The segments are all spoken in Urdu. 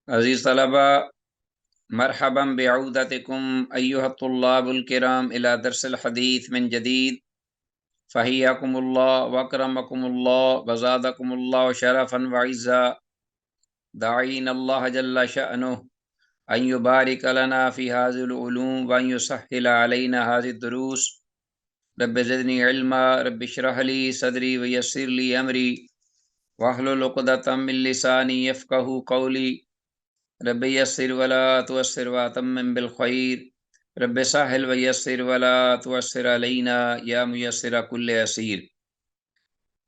عزیز طلبہ، مرحبا بعودتکم ایھا الطلاب الکرام الی درس الحدیث من جدید، فحیاکم اللہ واکرمکم اللہ وزادکم اللہ شرفا وعزا، داعین اللہ جل شأنہ ان یبارک لنا فی هذه العلوم وان یسهل علینا هذه الدروس۔ رب زدنی علما، رب اشرح لی صدری ویسر لی امری واحلل عقدۃ من لسانی یفقهوا قولی۔ رب یسر ولا تعسر واتمم بالخیر، رب سهل ویسر ولا تعسر علینا یا میسر کل عسیر۔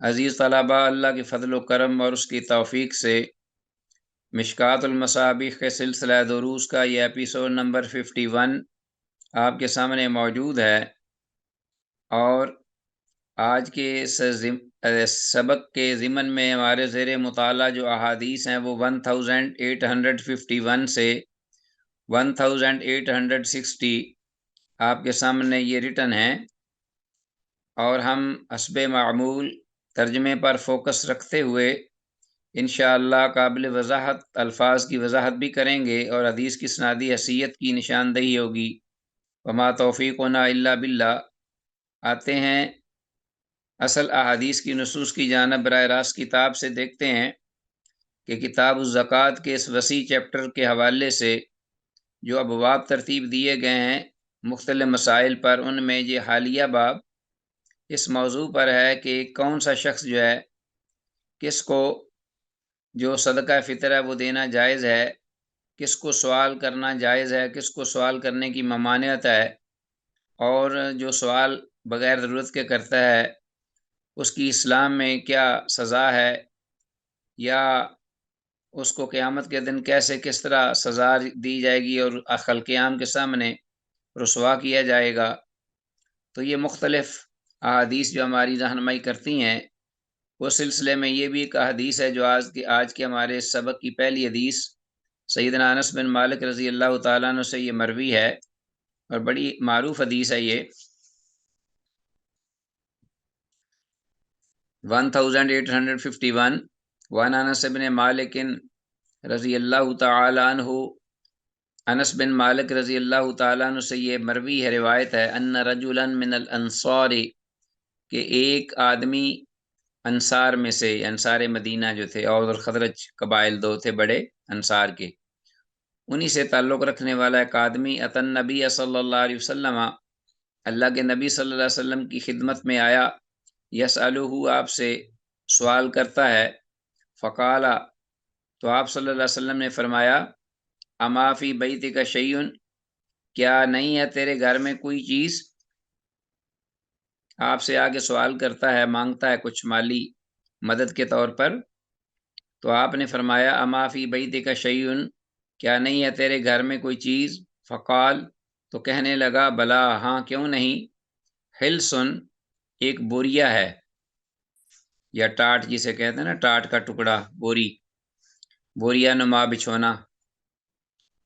عزیز طلبہ، اللہ کے فضل و کرم اور اس کی توفیق سے مشکوٰۃ المصابیح کے سلسلہ دروس کا یہ ایپیسوڈ نمبر 51 آپ کے سامنے موجود ہے، اور آج کے سبق کے ضمن میں ہمارے زیر مطالعہ جو احادیث ہیں وہ 1851 سے 1860 آپ کے سامنے یہ ریٹن ہیں، اور ہم حسب معمول ترجمے پر فوکس رکھتے ہوئے انشاءاللہ قابل وضاحت الفاظ کی وضاحت بھی کریں گے، اور حدیث کی اسنادی حیثیت کی نشاندہی ہوگی۔ وما توفیقنا الا باللہ۔ آتے ہیں اصل احادیث کی نصوص کی جانب۔ براہ راست کتاب سے دیکھتے ہیں کہ کتاب الزکوٰۃ کے اس وسیع چیپٹر کے حوالے سے جو ابواب ترتیب دیے گئے ہیں مختلف مسائل پر، ان میں یہ حالیہ باب اس موضوع پر ہے کہ کون سا شخص جو ہے کس کو جو صدقہ فطر ہے وہ دینا جائز ہے، کس کو سوال کرنا جائز ہے، کس کو سوال کرنے کی ممانعت ہے، اور جو سوال بغیر ضرورت کے کرتا ہے اس کی اسلام میں کیا سزا ہے، یا اس کو قیامت کے دن کیسے کس طرح سزا دی جائے گی اور خلق عام کے سامنے رسوا کیا جائے گا۔ تو یہ مختلف احادیث جو ہماری رہنمائی کرتی ہیں، اس سلسلے میں یہ بھی ایک حدیث ہے جو آج کے ہمارے سبق کی پہلی حدیث سیدنا انس بن مالک رضی اللہ تعالیٰ عنہ سے یہ مروی ہے، اور بڑی معروف حدیث ہے یہ۔ 1851 وعن انس بن مالک رضی اللہ تعالیٰ عنہ، انس بن مالک رضی اللہ تعالیٰ عنہ سے یہ مروی ہے، روایت ہے، ان رجلا من الانصار، کہ ایک آدمی انصار میں سے، انصار مدینہ جو تھے، اور خزرج قبائل دو تھے بڑے انصار کے، انہی سے تعلق رکھنے والا ایک آدمی، اتن نبی صلی اللہ علیہ وسلم، اللہ کے نبی صلی اللہ علیہ وسلم کی خدمت میں آیا، یسألہ، آپ سے سوال کرتا ہے، فقال، تو آپ صلی اللہ علیہ وسلم نے فرمایا، اما فی بیتک شیء، کیا نہیں ہے تیرے گھر میں کوئی چیز؟ آپ سے آگے سوال کرتا ہے، مانگتا ہے کچھ مالی مدد کے طور پر، تو آپ نے فرمایا اما فی بیتک شیء، کیا نہیں ہے تیرے گھر میں کوئی چیز؟ فقال، تو کہنے لگا، بلا، ہاں کیوں نہیں، حلسن، ایک بوریا ہے، یا ٹاٹ جسے کہتے ہیں نا، ٹاٹ کا ٹکڑا، بوریا نما بچھونا،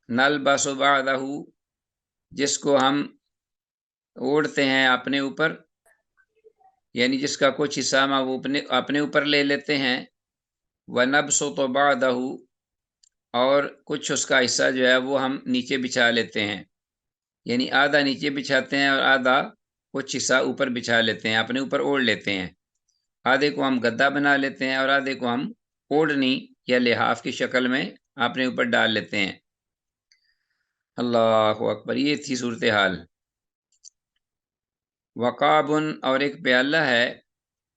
نلبس بعدہ، جس کو ہم اوڑھتے ہیں اپنے اوپر، یعنی جس کا کچھ حصہ ہم وہ اپنے اوپر لے لیتے ہیں، وَنَبْسُطُ بَعْدَهُ، اور کچھ اس کا حصہ جو ہے وہ ہم نیچے بچھا لیتے ہیں، یعنی آدھا نیچے بچھاتے ہیں اور آدھا کچھ حصہ اوپر بچھا لیتے ہیں، اپنے اوپر اوڑھ لیتے ہیں، آدھے کو ہم گدا بنا لیتے ہیں اور آدھے کو ہم اوڑھنی یا لحاف کی شکل میں اپنے اوپر ڈال لیتے ہیں۔ اللہ اکبر، یہ تھی صورتحال۔ وقابن، اور ایک پیالہ ہے،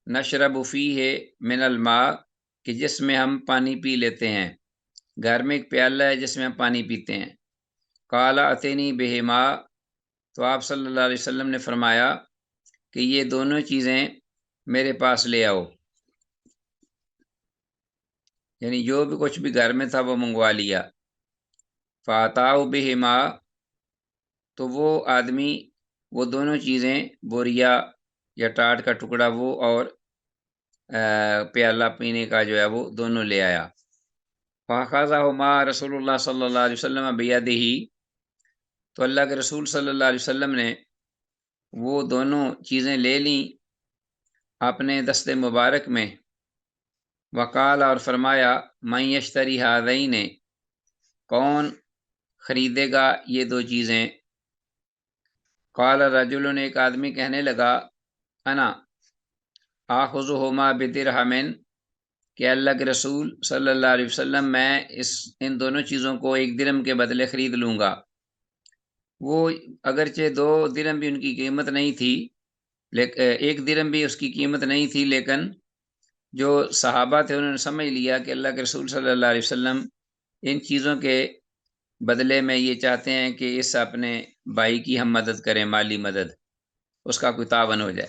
نشرب فیہ من الماء، کہ جس میں ہم پانی پی لیتے ہیں، گھر میں ایک پیالہ ہے جس میں ہم پانی پیتے ہیں۔ قال اتینی بہما، تو آپ صلی اللہ علیہ وسلم نے فرمایا کہ یہ دونوں چیزیں میرے پاس لے آؤ، یعنی جو بھی کچھ بھی گھر میں تھا وہ منگوا لیا۔ فاتاؤ بہما، تو وہ آدمی وہ دونوں چیزیں، بوریا یا ٹاٹ کا ٹکڑا وہ، اور پیالہ پینے کا جو ہے وہ دونوں لے آیا۔ فاخذہما رسول اللہ صلی اللہ علیہ وسلم بیدہ، تو اللہ کے رسول صلی اللہ علیہ وسلم نے وہ دونوں چیزیں لے لیں اپنے دست مبارک میں۔ وقال، اور فرمایا، من یشتری ہذین، کون خریدے گا یہ دو چیزیں؟ قال رجل، ایک آدمی کہنے لگا، انا آخذہما بدرہم، کہ اللہ کے رسول صلی اللہ علیہ وسلم میں ان دونوں چیزوں کو 1 درہم کے بدلے خرید لوں گا۔ وہ اگرچہ 2 درہم بھی ان کی قیمت نہیں تھی، 1 درہم بھی اس کی قیمت نہیں تھی، لیکن جو صحابہ تھے انہوں نے سمجھ لیا کہ اللہ کے رسول صلی اللہ علیہ وسلم ان چیزوں کے بدلے میں یہ چاہتے ہیں کہ اس اپنے بھائی کی ہم مدد کریں، مالی مدد، اس کا کوئی تعاون ہو جائے،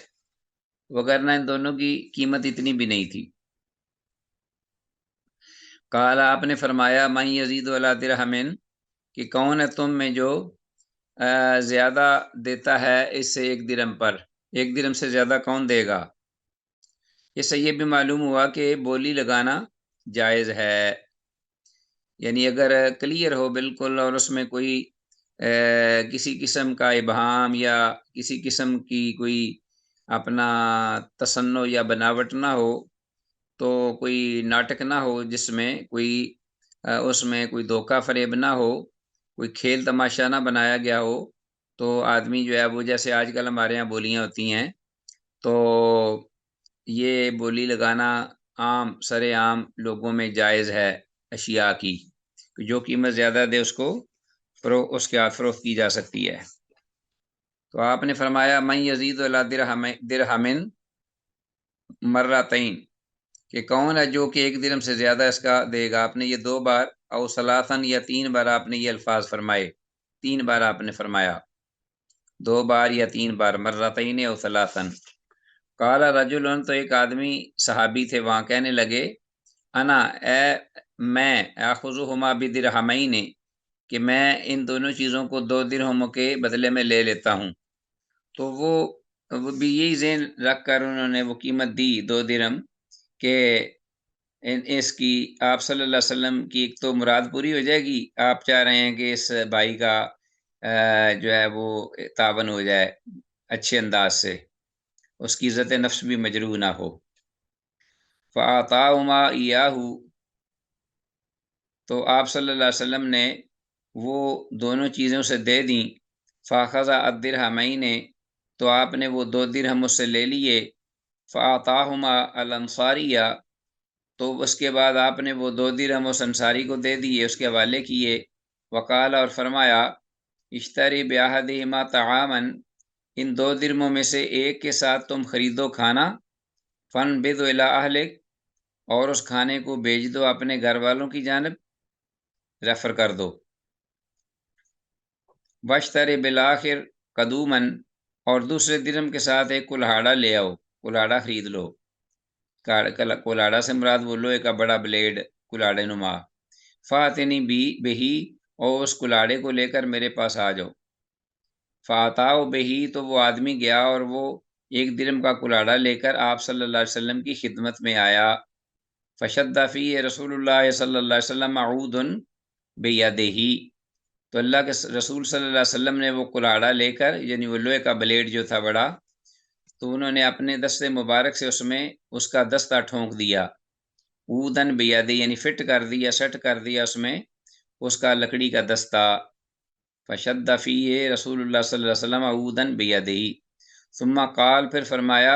وگرنہ ان دونوں کی قیمت اتنی بھی نہیں تھی۔ قال، آپ نے فرمایا، من یزید علی درہم، کہ کون ہے تم میں جو زیادہ دیتا ہے اس سے 1 درہم پر، 1 درہم سے زیادہ کون دے گا؟ اس سے یہ بھی معلوم ہوا کہ بولی لگانا جائز ہے، یعنی اگر کلیئر ہو بالکل اور اس میں کوئی کسی قسم کا ابہام یا کسی قسم کی کوئی اپنا تصنع یا بناوٹ نہ ہو، تو کوئی ناٹک نہ ہو جس میں کوئی اس میں کوئی دھوکہ فریب نہ ہو، کوئی کھیل تماشا نہ بنایا گیا ہو، تو آدمی جو ہے وہ جیسے آج کل ہمارے یہاں بولیاں ہوتی ہیں، تو یہ بولی لگانا عام سر عام لوگوں میں جائز ہے اشیاء کی، جو قیمت زیادہ دے اس کو اس کے ہاتھ فروخت کی جا سکتی ہے۔ تو آپ نے فرمایا، من یزید علی درہم مرتین، کہ کون ہے جو کہ 1 درہم سے زیادہ اس کا دے گا؟ آپ نے یہ 2 بار، او ثلاثن، یا 3 بار آپ نے یہ الفاظ فرمائے، 3 بار آپ نے فرمایا، 2 بار یا 3 بار، مرتین او ثلاثن۔ قال رجل، تو ایک آدمی صحابی تھے وہاں، کہنے لگے، انا، میں، آخذہما بدرہمین، کہ میں ان دونوں چیزوں کو 2 درہموں کے بدلے میں لے لیتا ہوں۔ تو وہ بھی یہی ذہن رکھ کر انہوں نے وہ قیمت دی 2 درہم، کہ اس کی آپ صلی اللہ علیہ وسلم کی ایک تو مراد پوری ہو جائے گی، آپ چاہ رہے ہیں کہ اس بھائی کا جو ہے وہ تعاون ہو جائے اچھے انداز سے، اس کی عزت نفس بھی مجروح نہ ہو۔ فَأَعْطَاهُمَا إِيَّاهُ، تو آپ صلی اللہ علیہ وسلم نے وہ دونوں چیزوں سے دے دیں۔ فَأَخَذَ الدِّرْهَمَيْنِ، تو آپ نے وہ 2 درہم اس سے لے لیے۔ فَأَعْطَاهُمَا الْأَنصَارِيَّ، تو اس کے بعد آپ نے وہ 2 درہم اس انصاری کو دے دیے، اس کے حوالے کیے۔ وقال، اور فرمایا، اشتری بِأَحَدِهِمَا طَعَامًا، ان 2 درہموں میں سے ایک کے ساتھ تم خریدو کھانا، فَانْبِذْ إِلَىٰ أَهْلِكَ، اور اس کھانے کو بھیج دو اپنے گھر والوں کی جانب، ریفر کر دو۔ وَاشْتَرِ بِالْآخِرِ قَدُومًا، اور دوسرے درہم کے ساتھ ایک کلہاڑا لے آؤ، کلہاڑا خرید لو۔ کلہاڑا سے مراد وہ لوہے کا بڑا بلیڈ، کلہاڑے نما۔ فَأْتِنِي بِهِ، اور اس کلہاڑے کو لے کر میرے پاس آ جاؤ۔ فَأَتَاهُ بِهِ، تو وہ آدمی گیا اور وہ 1 درہم کا کلہاڑا لے کر آپ صلی اللہ علیہ وسلم کی خدمت میں آیا۔ فَشَدَّ فِيهِ رسول اللہ صلی اللہ علیہ وسلم عود بِيَدِهِ، تو اللہ کے رسول صلی اللہ علیہ وسلم نے وہ کلہاڑا لے کر، یعنی وہ لوہے کا بلیڈ جو تھا بڑا، تو انہوں نے اپنے دست مبارک سے اس میں اس کا دستہ ٹھونک دیا، اودن بیادی، یعنی فٹ کر دیا، سیٹ کر دیا اس میں اس کا لکڑی کا دستہ۔ فشد فیہ رسول اللہ صلی اللہ علیہ وسلم اودن بیادی، ثم قال، پھر فرمایا،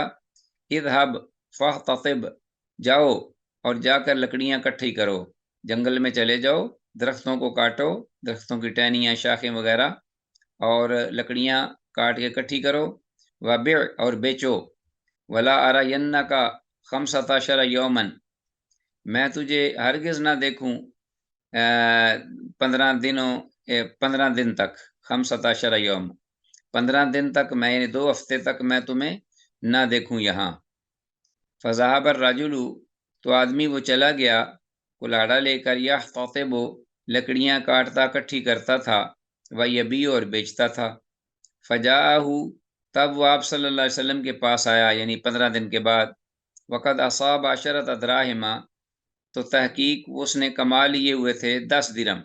اذهب فاحتطب، جاؤ اور جا کر لکڑیاں کٹھی کرو، جنگل میں چلے جاؤ، درختوں کو کاٹو، درختوں کی ٹہنیاں، شاخیں وغیرہ، اور لکڑیاں کاٹ کے کٹھی کرو۔ وبیع، اور بیچو۔ ولا ارینک 15 یومن، میں تجھے ہرگز نہ دیکھوں 15 دن تک، 15 یوم، 15 دن تک میں، یعنی 2 ہفتے تک میں تمہیں نہ دیکھوں یہاں۔ فذهب الرجل، تو آدمی وہ چلا گیا کلاڑا لے کر، یحتطب، لکڑیاں کاٹتا کٹھی کرتا تھا، ویبیع، اور بیچتا تھا۔ فجاءہ، تب وہ آپ صلی اللہ علیہ وسلم کے پاس آیا، یعنی 15 دن کے بعد۔ وقد اصاب 10 دراہم، تو تحقیق اس نے کما لیے ہوئے تھے 10 درہم،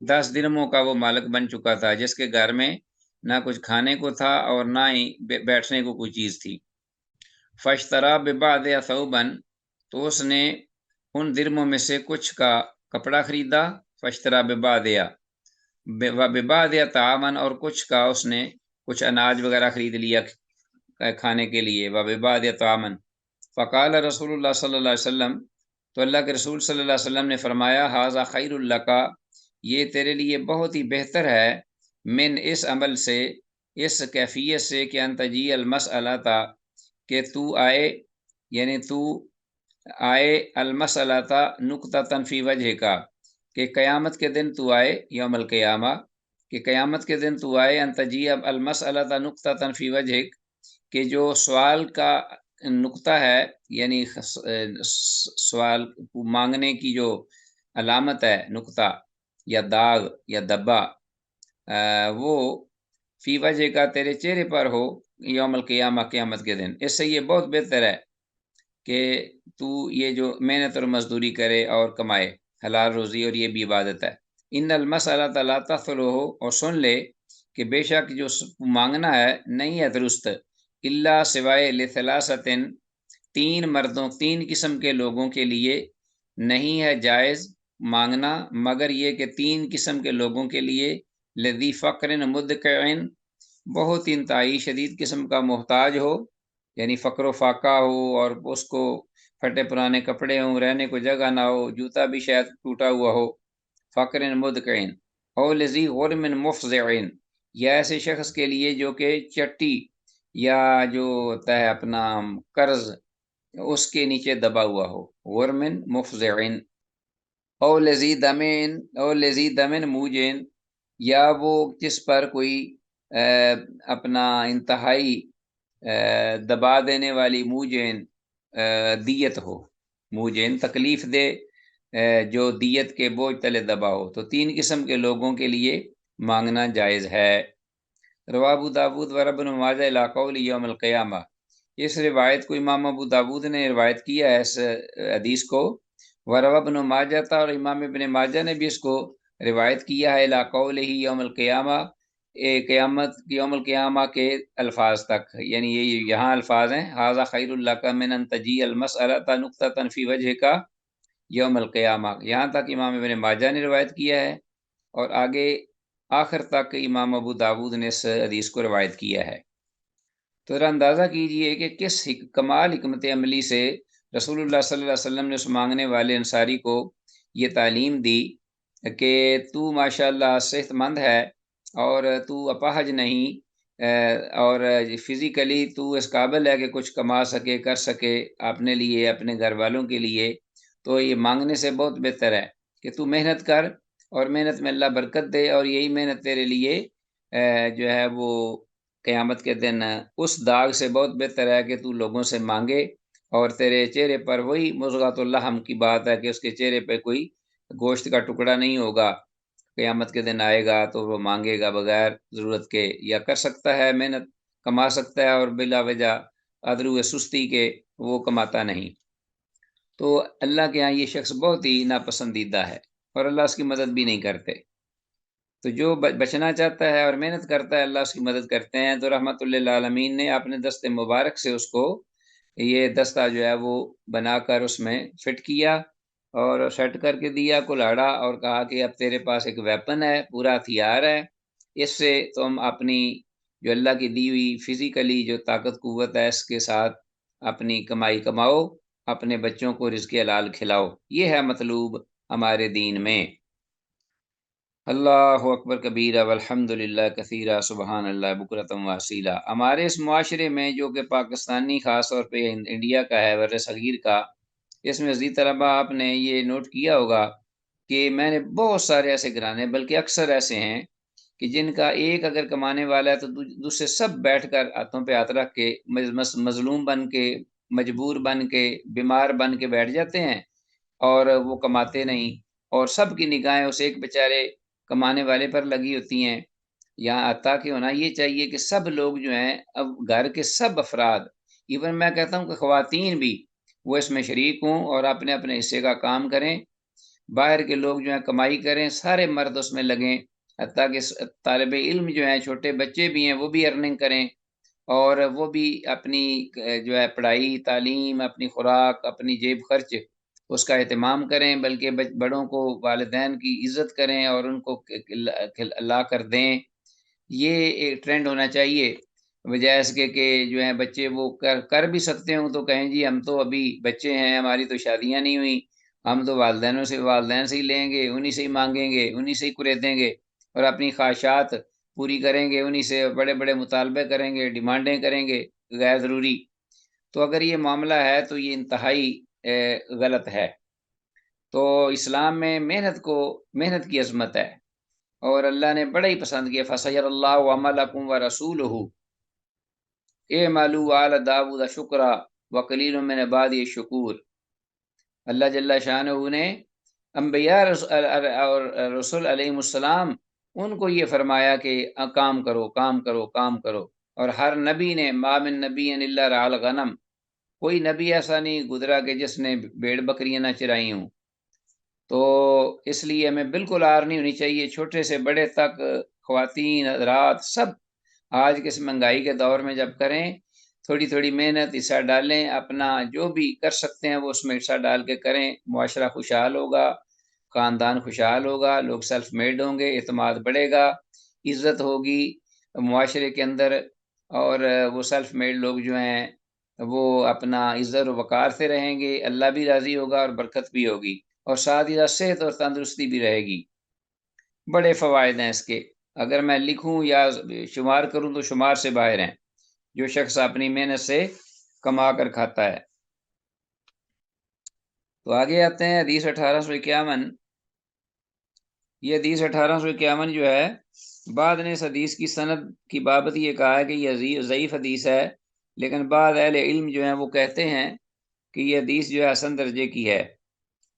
10 درہموں کا وہ مالک بن چکا تھا، جس کے گھر میں نہ کچھ کھانے کو تھا اور نہ ہی بیٹھنے کو کوئی چیز تھی۔ فاشترى ببعض ثوبا، تو اس نے ان درہموں میں سے کچھ کا کپڑا خریدا، فشترا ببادیا ببادیا تعامن، اور کچھ کا اس نے کچھ اناج وغیرہ خرید لیا کھانے کے لیے، ببادیا تعامن۔ فقال رسول اللہ صلی اللہ علیہ وسلم، تو اللہ کے رسول صلی اللہ علیہ وسلم نے فرمایا، ھذا خیر لک، یہ تیرے لیے بہت ہی بہتر ہے، من اس عمل سے، اس کیفیت سے کہ ان تجی المسئلہ، کہ تو آئے، یعنی تو آئے المسئلہ نقطۃ فی وجہ کا، کہ قیامت کے دن تو آئے، یوم القیامہ، کہ قیامت کے دن تو آئے، ان تجی المسئلہ نقطۃ فی وجہ، کہ جو سوال کا نقطہ ہے، یعنی سوال مانگنے کی جو علامت ہے، نقطہ یا داغ یا دبا، وہ فی وجہ کا تیرے چہرے پر ہو، یوم القیامہ، قیامت کے دن۔ اس سے یہ بہت بہتر ہے کہ تو یہ جو محنت اور مزدوری کرے اور کمائے حلال روزی، اور یہ بھی عبادت ہے۔ ان المسألۃ لا تخلو، اور سن لے کہ بے شک جو مانگنا ہے نہیں ہے درست، الا سوائے لثلاثۃ، تین مردوں، تین قسم کے لوگوں کے لیے نہیں ہے جائز مانگنا، مگر یہ کہ تین قسم کے لوگوں کے لیے، لذی فقر مدقع، بہت انتہائی شدید قسم کا محتاج ہو، یعنی فقر و فاقہ ہو، اور اس کو پھٹے پرانے کپڑے ہوں، رہنے کو جگہ نہ ہو، جوتا بھی شاید ٹوٹا ہوا ہو، فقر مدقع، او لذی غرم مفزع، یا ایسے شخص کے لیے جو کہ چٹی یا جو ہوتا ہے اپنا قرض، اس کے نیچے دبا ہوا ہو، غرمن مفزعن، او لذی دمن موجن، یا وہ جس پر کوئی اپنا انتہائی دبا دینے والی موجن دیت ہو، موجن تکلیف دے جو دیت کے بوجھ تلے دبا ہو، تو تین قسم کے لوگوں کے لیے مانگنا جائز ہے۔ رواہ ابو داود و ابن ماجہ الی قول یوم القیامہ، اس روایت کو امام ابو داود نے روایت کیا ہے اس حدیث کو، وروا ابن ماجہ تھا، اور امام ابن ماجہ نے بھی اس کو روایت کیا ہے، الی قولہ یوم القیامہ، قیامت یوم القیامہ کے الفاظ تک، یعنی یہ یہاں الفاظ ہیں، ھذا خیر لک من ان تجی المسألۃ نقطۃ فی وجہ کا یوم القیامہ، یہاں تک امام ابن ماجہ نے روایت کیا ہے، اور آگے آخر تک امام ابو داود نے اس حدیث کو روایت کیا ہے۔ تو ذرا اندازہ کیجئے کہ کس کمال حکمت عملی سے رسول اللہ صلی اللہ علیہ وسلم نے اس مانگنے والے انصاری کو یہ تعلیم دی کہ تو ماشاءاللہ صحت مند ہے، اور تو اپاہج نہیں، اور فزیکلی تو اس قابل ہے کہ کچھ کما سکے، کر سکے اپنے لیے، اپنے گھر والوں کے لیے، تو یہ مانگنے سے بہت بہتر ہے کہ تو محنت کر، اور محنت میں اللہ برکت دے، اور یہی محنت تیرے لیے جو ہے وہ قیامت کے دن اس داغ سے بہت بہتر ہے کہ تو لوگوں سے مانگے، اور تیرے چہرے پر وہی مضغۃ اللحم کی بات ہے کہ اس کے چہرے پہ کوئی گوشت کا ٹکڑا نہیں ہوگا، قیامت کے دن آئے گا تو وہ مانگے گا بغیر ضرورت کے، یا کر سکتا ہے محنت کما سکتا ہے، اور بلا وجہ ادرو سستی کے وہ کماتا نہیں، تو اللہ کے ہاں یہ شخص بہت ہی ناپسندیدہ ہے، اور اللہ اس کی مدد بھی نہیں کرتے۔ تو جو بچنا چاہتا ہے اور محنت کرتا ہے، اللہ اس کی مدد کرتے ہیں۔ تو رحمت للعالمین نے اپنے دست مبارک سے اس کو یہ دستہ جو ہے وہ بنا کر اس میں فٹ کیا، اور سیٹ کر کے دیا کلاڑا، اور کہا کہ اب تیرے پاس ایک ویپن ہے، پورا ہتھیار ہے، اس سے تم اپنی جو اللہ کی دی ہوئی فزیکلی جو طاقت قوت ہے اس کے ساتھ اپنی کمائی کماؤ، اپنے بچوں کو رزق حلال کھلاؤ، یہ ہے مطلوب ہمارے دین میں۔ اللہ اکبر کبیرہ والحمد للہ کثیرہ سبحان اللہ بکرۃ واصیلہ۔ ہمارے اس معاشرے میں جو کہ پاکستانی خاص طور پہ انڈیا کا ہے، بر صغیر کا، اس میں عزیز طلبہ آپ نے یہ نوٹ کیا ہوگا کہ میں نے بہت سارے ایسے گھرانے، بلکہ اکثر ایسے ہیں کہ جن کا ایک اگر کمانے والا ہے تو دوسرے سب بیٹھ کر ہاتھوں پہ ہاتھ رکھ کے مظلوم بن کے، مجبور بن کے، بیمار بن کے بیٹھ جاتے ہیں، اور وہ کماتے نہیں، اور سب کی نگاہیں اس ایک بیچارے کمانے والے پر لگی ہوتی ہیں۔ یہاں عطا کہ ہونا یہ چاہیے کہ سب لوگ جو ہیں، اب گھر کے سب افراد، ایون میں کہتا ہوں کہ خواتین بھی، وہ اس میں شریک ہوں اور اپنے اپنے حصے کا کام کریں، باہر کے لوگ جو ہیں کمائی کریں، سارے مرد اس میں لگیں، حتیٰ کہ طالب علم جو ہیں، چھوٹے بچے بھی ہیں، وہ بھی ارننگ کریں، اور وہ بھی اپنی جو ہے پڑھائی، تعلیم، اپنی خوراک، اپنی جیب خرچ اس کا اہتمام کریں، بلکہ بڑوں کو، والدین کی عزت کریں اور ان کو لا کر دیں۔ یہ ایک ٹرینڈ ہونا چاہیے، بجائے اس کے کہ جو ہیں بچے وہ کر بھی سکتے ہوں تو کہیں جی ہم تو ابھی بچے ہیں، ہماری تو شادیاں نہیں ہوئیں، ہم تو والدین سے ہی لیں گے، انہی سے ہی مانگیں گے، انہی سے ہی قریدیں گے اور اپنی خواہشات پوری کریں گے، انہی سے بڑے بڑے مطالبے کریں گے، ڈیمانڈیں کریں گے غیر ضروری۔ تو اگر یہ معاملہ ہے تو یہ انتہائی غلط ہے۔ تو اسلام میں محنت کی عظمت ہے، اور اللہ نے بڑا ہی پسند کیا، فَسَيَرَ اللَّهُ عَمَلَكُمْ وَرَسُولُهُ اعْمَلُوا آلَ داؤد شُكْرًا وَقَلِيلٌ مِّنْ عِبَادِيَ الشَّكُورُ۔ اللہ جل شانہ نے انبیاء اور رسول علیہ السلام ان کو یہ فرمایا کہ کام کرو کام کرو کام کرو، اور ہر نبی نے ما من نبی الا رعى الغنم، کوئی نبی ایسا نہیں گزرا کہ جس نے بھیڑ بکریاں نہ چرائی ہوں۔ تو اس لیے ہمیں بالکل آر نہیں ہونی چاہیے، چھوٹے سے بڑے تک، خواتین حضرات سب آج کے اس مہنگائی کے دور میں جب کریں، تھوڑی تھوڑی محنت حصہ ڈالیں، اپنا جو بھی کر سکتے ہیں وہ اس میں حصہ ڈال کے کریں، معاشرہ خوشحال ہوگا، خاندان خوشحال ہوگا، لوگ سیلف میڈ ہوں گے، اعتماد بڑھے گا، عزت ہوگی معاشرے کے اندر، اور وہ سیلف میڈ لوگ جو ہیں وہ اپنا عزت و وقار سے رہیں گے، اللہ بھی راضی ہوگا اور برکت بھی ہوگی، اور ساتھ ہی ساتھ صحت اور تندرستی بھی رہے گی۔ بڑے فوائد ہیں اس کے، اگر میں لکھوں یا شمار کروں تو شمار سے باہر ہیں، جو شخص اپنی محنت سے کما کر کھاتا ہے۔ تو آگے آتے ہیں حدیث 1851۔ یہ حدیث 1851 جو ہے، بعد نے اس حدیث کی سند کی بابت یہ کہا ہے کہ یہ ضعیف حدیث ہے، لیکن بعض اہل علم جو ہیں وہ کہتے ہیں کہ یہ حدیث جو ہے حسن درجے کی ہے۔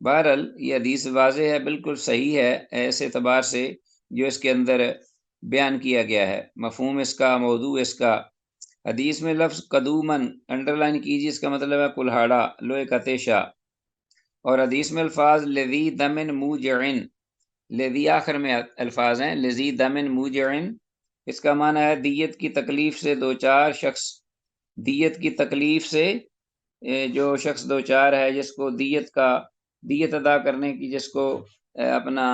بہرحال یہ حدیث واضح ہے، بالکل صحیح ہے ایسے اعتبار سے جو اس کے اندر بیان کیا گیا ہے، مفہوم اس کا، موضوع اس کا۔ حدیث میں لفظ قدومن انڈر لائن کیجیے، اس کا مطلب ہے کلہاڑا، لوہے کا تیشہ، اور حدیث میں الفاظ لذی دمن موجعن، لذی آخر میں الفاظ ہیں، لذی دمن موجعن، اس کا معنی ہے دیت کی تکلیف سے دو چار شخص، دیت کی تکلیف سے جو شخص دو چار ہے، جس کو دیت ادا کرنے کی، جس کو اپنا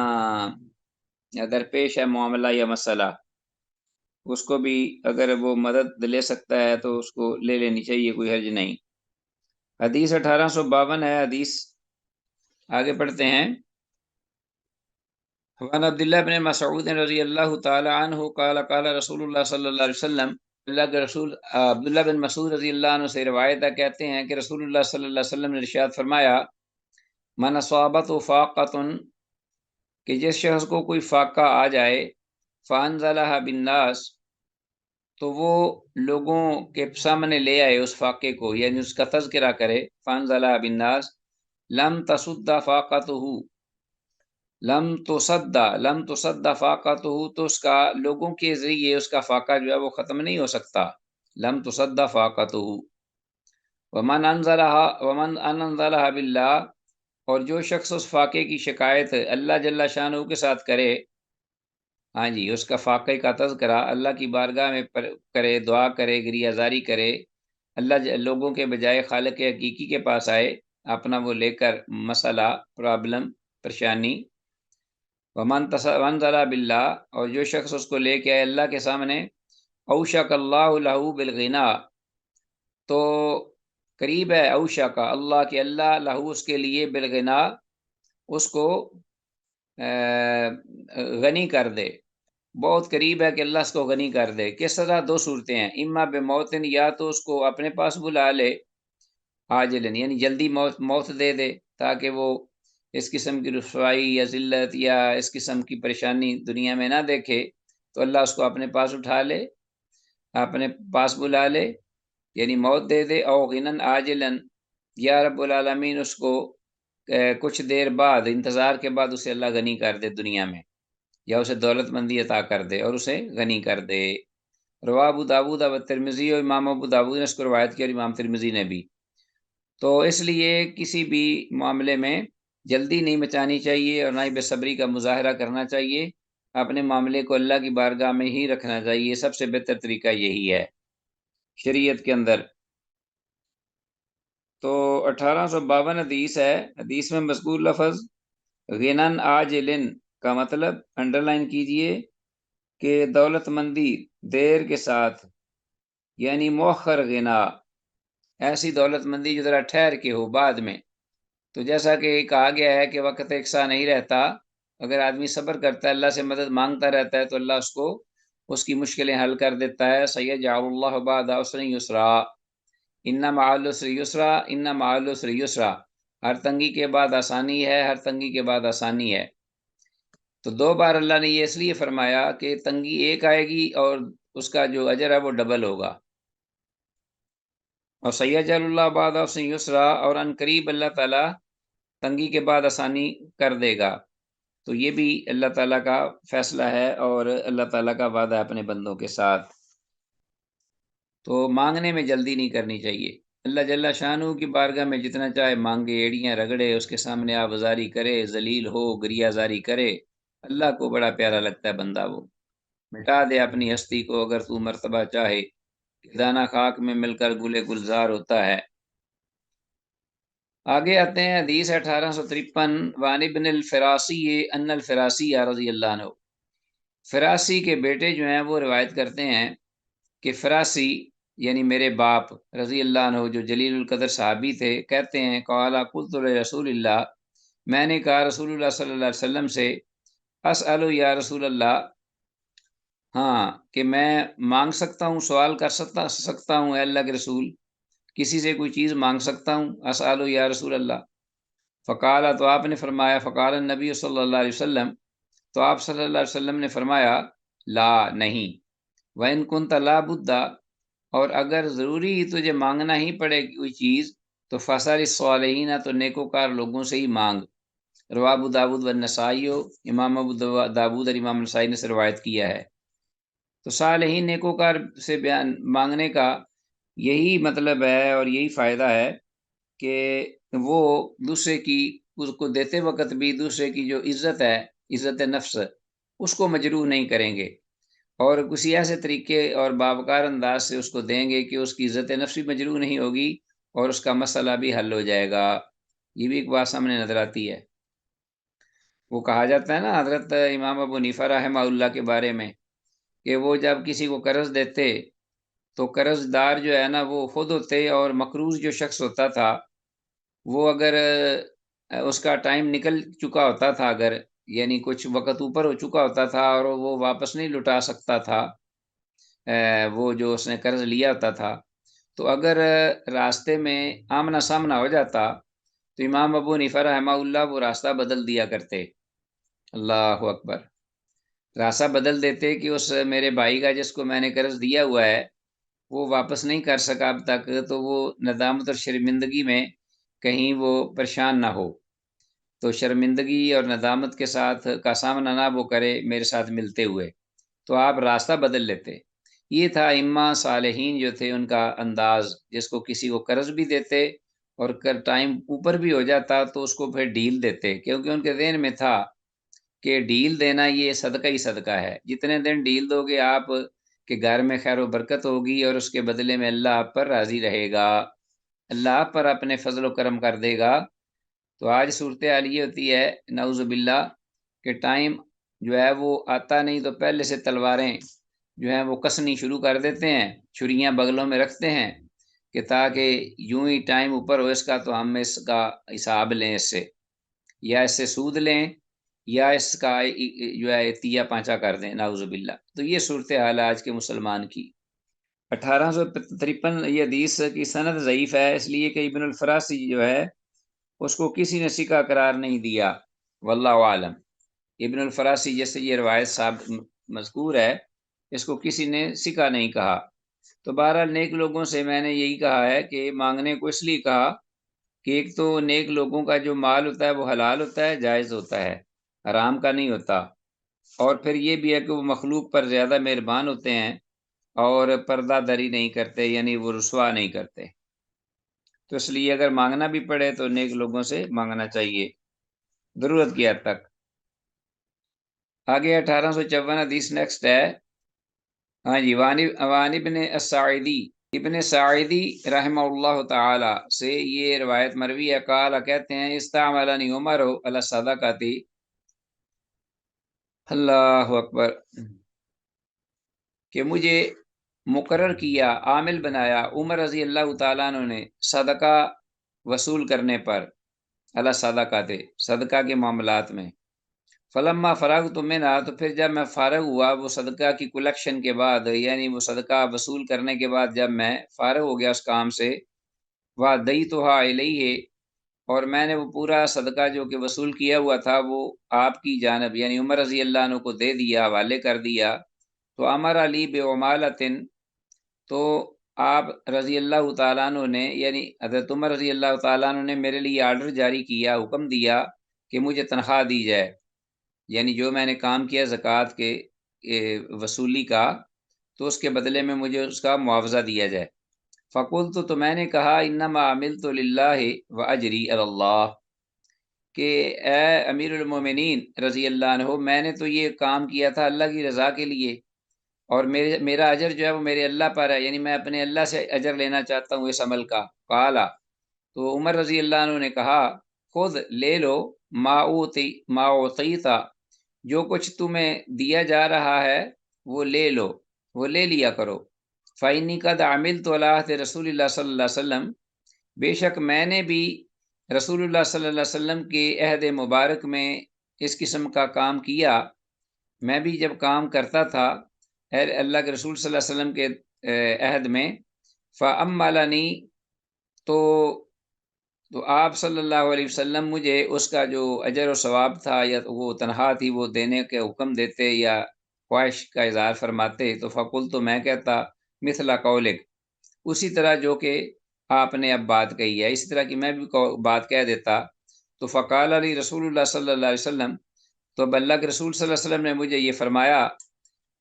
درپیش ہے معاملہ یا مسئلہ، اس کو بھی اگر وہ مدد لے سکتا ہے تو اس کو لے لینی چاہیے، کوئی حرج نہیں۔ حدیث 1852 ہے، حدیث آگے پڑھتے ہیں۔ وعن عبداللہ بن مسعود رضی اللہ تعالی عنہ قال قال رسول اللہ صلی اللہ علیہ وسلم، اللہ کے رسول عبداللہ بن مسعود رضی اللہ عنہ سے روایت ہے، کہتے ہیں کہ رسول اللہ صلی اللہ علیہ وسلم نے ارشاد فرمایا، من اصابت فاقۃ، کہ جس شخص کو کوئی فاقہ آ جائے، فانزلها بالناس، تو وہ لوگوں کے سامنے لے آئے اس فاقے کو، یعنی اس کا تذکرہ کرے، فانزلها بالناس، لم تصد فاقتہ، لم تصد فاقتہ، تو اس کا لوگوں کے ذریعے اس کا فاقہ جو ہے وہ ختم نہیں ہو سکتا، لم تصد فاقتہ۔ ومن انزلها باللہ، اور جو شخص اس فاقے کی شکایت اللہ جل شانہ کے ساتھ کرے، ہاں جی، اس کا فاقے کا تذکرہ اللہ کی بارگاہ میں کرے، دعا کرے، گریہ زاری کرے، اللہ لوگوں کے بجائے خالق حقیقی کے پاس آئے، اپنا وہ لے کر مسئلہ، پرابلم، پریشانی۔ ومن انزل باللہ، اور جو شخص اس کو لے کے آئے اللہ کے سامنے، اوشک اللہ لہ بالغنا، تو قریب ہے، اوشک اللہ کے اللہ لہو اس کے لیے، بالغنا اس کو غنی کر دے، بہت قریب ہے کہ اللہ اس کو غنی کر دے۔ کس طرح؟ دو صورتیں ہیں، اما بموتن، یا تو اس کو اپنے پاس بلا لے، عاجلن یعنی جلدی موت دے دے، تاکہ وہ اس قسم کی رسوائی یا ذلت یا اس قسم کی پریشانی دنیا میں نہ دیکھے، تو اللہ اس کو اپنے پاس اٹھا لے، اپنے پاس بلا لے، یعنی موت دے دے۔ او غنن عاجلن، یا رب العالمین اس کو کچھ دیر بعد، انتظار کے بعد اسے اللہ غنی کر دے دنیا میں، یا اسے دولت مندی عطا کر دے اور اسے غنی کر دے۔ رواہ ابو داؤد و ترمذی، اور امام ابو داؤد نے اس کو روایت کی اور امام ترمذی نے بھی۔ تو اس لیے کسی بھی معاملے میں جلدی نہیں مچانی چاہیے، اور نہ ہی بے صبری کا مظاہرہ کرنا چاہیے، اپنے معاملے کو اللہ کی بارگاہ میں ہی رکھنا چاہیے، سب سے بہتر طریقہ یہی ہے شریعت کے اندر۔ تو 1852 حدیث ہے، حدیث میں مذکور لفظ غنن عاجلن کا مطلب انڈر لائن کیجئے کہ دولت مندی دیر کے ساتھ، یعنی مؤخر غنا، ایسی دولت مندی جو ذرا ٹھہر کے ہو بعد میں۔ تو جیسا کہ کہا گیا ہے کہ وقت ایک سا نہیں رہتا، اگر آدمی صبر کرتا ہے، اللہ سے مدد مانگتا رہتا ہے، تو اللہ اس کو اس کی مشکلیں حل کر دیتا ہے۔ سیجعل اللہ بعد عسر یسرا، ان مع العسر یسرا، ان مع العسر یسرا، ہر تنگی کے بعد آسانی ہے، ہر تنگی کے بعد آسانی ہے۔ تو 2 بار اللہ نے یہ اس لیے فرمایا کہ تنگی ایک آئے گی اور اس کا جو اجر ہے وہ ڈبل ہوگا۔ اور سیجعل اللہ بعد عسر یسرا، اور ان قریب اللہ تعالیٰ تنگی کے بعد آسانی کر دے گا۔ تو یہ بھی اللہ تعالیٰ کا فیصلہ ہے اور اللہ تعالیٰ کا وعدہ ہے اپنے بندوں کے ساتھ۔ تو مانگنے میں جلدی نہیں کرنی چاہیے۔ اللہ جل شانہ کی بارگاہ میں جتنا چاہے مانگے، ایڑیاں رگڑے، اس کے سامنے آوازاری کرے، ذلیل ہو، گریہ زاری کرے، اللہ کو بڑا پیارا لگتا ہے بندہ وہ۔ مٹا دے اپنی ہستی کو اگر تو مرتبہ چاہے، دانہ خاک میں مل کر گلے گلزار ہوتا ہے۔ آگے آتے ہیں، حدیث 1853، وان ابن الفراسی ان الفراسی رضی اللہ عنہ، فراسی کے بیٹے جو ہیں وہ روایت کرتے ہیں کہ فراسی یعنی میرے باپ رضی اللہ عنہ جو جلیل القدر صحابی تھے، کہتے ہیں قال قلت لرسول اللہ، میں نے کہا رسول اللہ صلی اللہ علیہ وسلم سے، اسألو یا رسول اللہ، ہاں کہ میں مانگ سکتا ہوں، سوال کر سکتا ہوں اے اللہ کے رسول، کسی سے کوئی چیز مانگ سکتا ہوں، اسألو یا رسول اللہ؟ فقال، تو آپ نے فرمایا، فقال النبی صلی اللہ علیہ وسلم، تو آپ صلی اللہ علیہ وسلم نے فرمایا، لا نہیں، وَإِن كُنْتَ لَا بُدَّ، اور اگر ضروری تجھے مانگنا ہی پڑے کوئی چیز تو فَسَلِ الصَّالِحِينَ، تو نیکوکار لوگوں سے ہی مانگ۔ رواه ابو داود والنسائی، امام ابو داود اور امام نسائی نے سے روایت کیا ہے۔ تو صالحین نیکوکار سے مانگنے کا یہی مطلب ہے اور یہی فائدہ ہے کہ وہ دوسرے کی، اس کو دیتے وقت بھی دوسرے کی جو عزت ہے، عزت نفس، اس کو مجروح نہیں کریں گے، اور کسی ایسے طریقے اور باوقار انداز سے اس کو دیں گے کہ اس کی عزت نفس بھی مجروح نہیں ہوگی اور اس کا مسئلہ بھی حل ہو جائے گا۔ یہ بھی ایک بات سامنے نظر آتی ہے۔ وہ کہا جاتا ہے نا حضرت امام ابو حنیفہ رحمہ اللہ کے بارے میں کہ وہ جب کسی کو قرض دیتے تو قرض دار جو ہے نا وہ خود ہوتے، اور مقروض جو شخص ہوتا تھا وہ اگر اس کا ٹائم نکل چکا ہوتا تھا، اگر یعنی کچھ وقت اوپر ہو چکا ہوتا تھا اور وہ واپس نہیں لٹا سکتا تھا وہ جو اس نے قرض لیا ہوتا تھا، تو اگر راستے میں آمنا سامنا ہو جاتا تو امام ابو حنیفہ رحمہ اللہ وہ راستہ بدل دیا کرتے۔ اللہ اکبر، راستہ بدل دیتے کہ اس میرے بھائی کا جس کو میں نے قرض دیا ہوا ہے وہ واپس نہیں کر سکا اب تک، تو وہ ندامت اور شرمندگی میں کہیں وہ پریشان نہ ہو، تو شرمندگی اور ندامت کے ساتھ کا سامنا نہ وہ کرے میرے ساتھ ملتے ہوئے، تو آپ راستہ بدل لیتے۔ یہ تھا ائمہ صالحین جو تھے ان کا انداز، جس کو کسی کو قرض بھی دیتے اور ٹائم اوپر بھی ہو جاتا تو اس کو پھر ڈیل دیتے، کیونکہ ان کے ذہن میں تھا کہ ڈیل دینا یہ صدقہ ہی صدقہ ہے، جتنے دن ڈیل دو گے آپ کے گھر میں خیر و برکت ہوگی اور اس کے بدلے میں اللہ آپ پر راضی رہے گا، اللہ آپ پر اپنے فضل و کرم کر دے گا۔ تو آج صورتحال یہ ہوتی ہے نعوذ باللہ کہ ٹائم جو ہے وہ آتا نہیں تو پہلے سے تلواریں جو ہیں وہ کسنی شروع کر دیتے ہیں، چھریاں بغلوں میں رکھتے ہیں کہ تاکہ یوں ہی ٹائم اوپر ہو اس کا تو ہم اس کا حساب لیں، اس سے یا اس سے سود لیں یا اس کا جو ہے تیا پانچا کر دیں، نعوذ باللہ۔ تو یہ صورتحال آج کے مسلمان کی۔ 1853 یہ حدیث کی سند ضعیف ہے، اس لیے کہ ابن الفراسی جو ہے اس کو کسی نے سکہ قرار نہیں دیا، واللہ عالم۔ ابن الفراسی جیسے یہ روایت مذکور ہے، اس کو کسی نے سکہ نہیں کہا۔ تو بہرحال نیک لوگوں سے میں نے یہی کہا ہے کہ مانگنے کو اس لیے کہا کہ ایک تو نیک لوگوں کا جو مال ہوتا ہے وہ حلال ہوتا ہے، جائز ہوتا ہے، حرام کا نہیں ہوتا، اور پھر یہ بھی ہے کہ وہ مخلوق پر زیادہ مہربان ہوتے ہیں اور پردہ دری نہیں کرتے، یعنی وہ رسوا نہیں کرتے۔ تو اس لیے اگر مانگنا بھی پڑے تو نیک لوگوں سے مانگنا چاہیے ضرورت کی حد تک۔ آگے 1854 حدیث نیکسٹ ہے، ہاں جی، وان ابن الساعدی ابن سعیدی رحمہ اللہ تعالی سے یہ روایت مروی ہے، قال کہتے ہیں استعملنی عمر علی صدقتی، اللہ اکبر، کہ مجھے مقرر کیا، عامل بنایا عمر رضی اللہ تعالیٰ عنہ نے صدقہ وصول کرنے پر، اللہ صدقہ صدقہ کے معاملات میں، فلما فراغ تو منہا، تو پھر جب میں فارغ ہوا وہ صدقہ کی کلیکشن کے بعد، یعنی وہ صدقہ وصول کرنے کے بعد جب میں فارغ ہو گیا اس کام سے، وَدَيْتُهَا إِلَيْهِ، اور میں نے وہ پورا صدقہ جو کہ وصول کیا ہوا تھا وہ آپ کی جانب یعنی عمر رضی اللہ عنہ کو دے دیا، حوالے کر دیا، تو امر علی بعمالۃ، تو آپ رضی اللہ تعالیٰ عنہ نے یعنی حضرت عمر رضی اللہ تعالیٰ عنہ نے میرے لیے آرڈر جاری کیا، حکم دیا کہ مجھے تنخواہ دی جائے، یعنی جو میں نے کام کیا زکوٰۃ کے وصولی کا، تو اس کے بدلے میں مجھے اس کا معاوضہ دیا جائے۔ فقلت، تو میں نے کہا انما عملت للہ واجری علی اللہ، کہ اے امیر المومنین رضی اللہ عنہ، میں نے تو یہ کام کیا تھا اللہ کی رضا کے لیے، اور میرا اجر جو ہے وہ میرے اللہ پر ہے، یعنی میں اپنے اللہ سے اجر لینا چاہتا ہوں اس عمل کا۔ قالا، تو عمر رضی اللہ عنہ نے کہا خود لے لو، ما اعطیتا، جو کچھ تمہیں دیا جا رہا ہے وہ لے لو، وہ لے لیا کرو۔ فَإِنِّي قَدْ عَمِلْتُ عَلَىٰ عَهْدِ رسول اللہ صلی اللہ علیہ وسلم، بے شک میں نے بھی رسول اللہ صلی اللہ علیہ وسلم کے عہد مبارک میں اس قسم کا کام کیا، میں بھی جب کام کرتا تھا اللہ کے رسول صلی اللہ علیہ وسلم کے عہد میں، فَأَمَّلَنِي، تو آپ صلی اللہ علیہ وسلم مجھے اس کا جو اجر و ثواب تھا یا وہ تنخواہ تھی وہ دینے کے حکم دیتے یا خواہش کا اظہار فرماتے، تو فقل، تو میں کہتا مثل قولک، اسی طرح جو کہ آپ نے اب بات کہی ہے، اسی طرح کی میں بھی بات کہہ دیتا۔ تو فقال علی رسول اللہ صلی اللہ علیہ وسلم، تو اب اللہ کے رسول صلی اللہ علیہ وسلم نے مجھے یہ فرمایا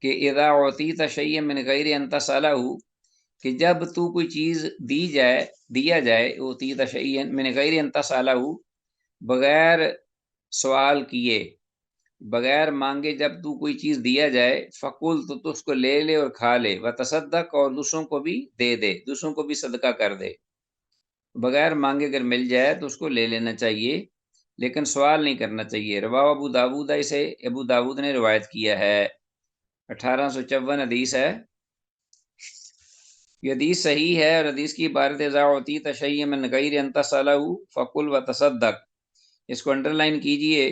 کہ اذا اعطیت شیئا من غیر ان تسألہ، کہ جب تو کوئی چیز دیا جائے، اعطیت شیئا من غیر ان تسألہ، بغیر سوال کیے، بغیر مانگے جب تو کوئی چیز دیا جائے، فقل، تو اس کو لے لے اور کھا لے، وتصدق، اور دوسروں کو بھی دے دے، دوسروں کو بھی صدقہ کر دے، بغیر مانگے اگر مل جائے تو اس کو لے لینا چاہیے، لیکن سوال نہیں کرنا چاہیے۔ رواہ ابو داود، اسے ابو داود نے روایت کیا ہے، 1854 حدیث ہے، یہ حدیث صحیح ہے، اور حدیث کی عبارت اذا اعطیت شیئا من غیر ان تسألہ فقل وتصدق، اس کو انڈر لائن کیجئے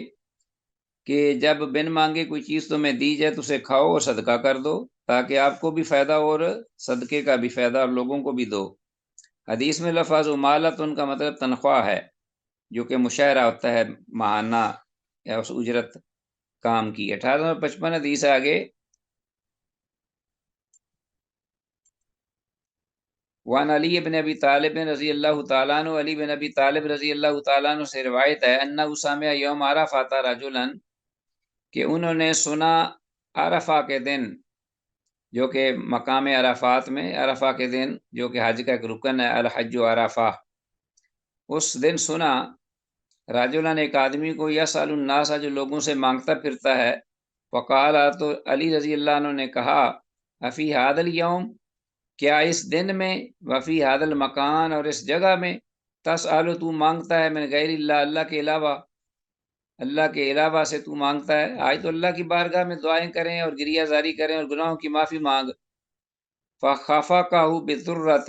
کہ جب بن مانگے کوئی چیز تمہیں دی جائے تو اسے کھاؤ اور صدقہ کر دو، تاکہ آپ کو بھی فائدہ اور صدقے کا بھی فائدہ اور لوگوں کو بھی دو۔ حدیث میں لفظ امالت ان کا مطلب تنخواہ ہے، جو کہ مشاہرہ ہوتا ہے ماہانہ یا اس اجرت کام کی۔ 1855 حدیث آگے، وان علی بن ابی طالب رضی اللہ تعالیٰ عنہ، علی بن ابی طالب رضی اللہ تعالیٰ عنہ سے روایت ہے، انہ سمع یوم عرفہ رجلا، کہ انہوں نے سنا عرفہ کے دن، جو کہ مقام عرفات میں عرفہ کے دن جو کہ حج کا ایک رکن ہے، الحج و عرفہ، اس دن سنا رجلا، ایک آدمی کو، یسأل الناس، جو لوگوں سے مانگتا پھرتا ہے، فقال، تو علی رضی اللہ عنہ نے کہا، افی ھذا الیوم، کیا اس دن میں، وفی ھذا المکان، اور اس جگہ میں، تسأل، تو مانگتا ہے، من غیر اللہ، اللہ کے علاوہ سے تو مانگتا ہے۔ آج تو اللہ کی بارگاہ میں دعائیں کریں اور گریہ زاری کریں اور گناہوں کی معافی مانگ۔ فَخَفَقَهُ بِالدُّرَّةِ،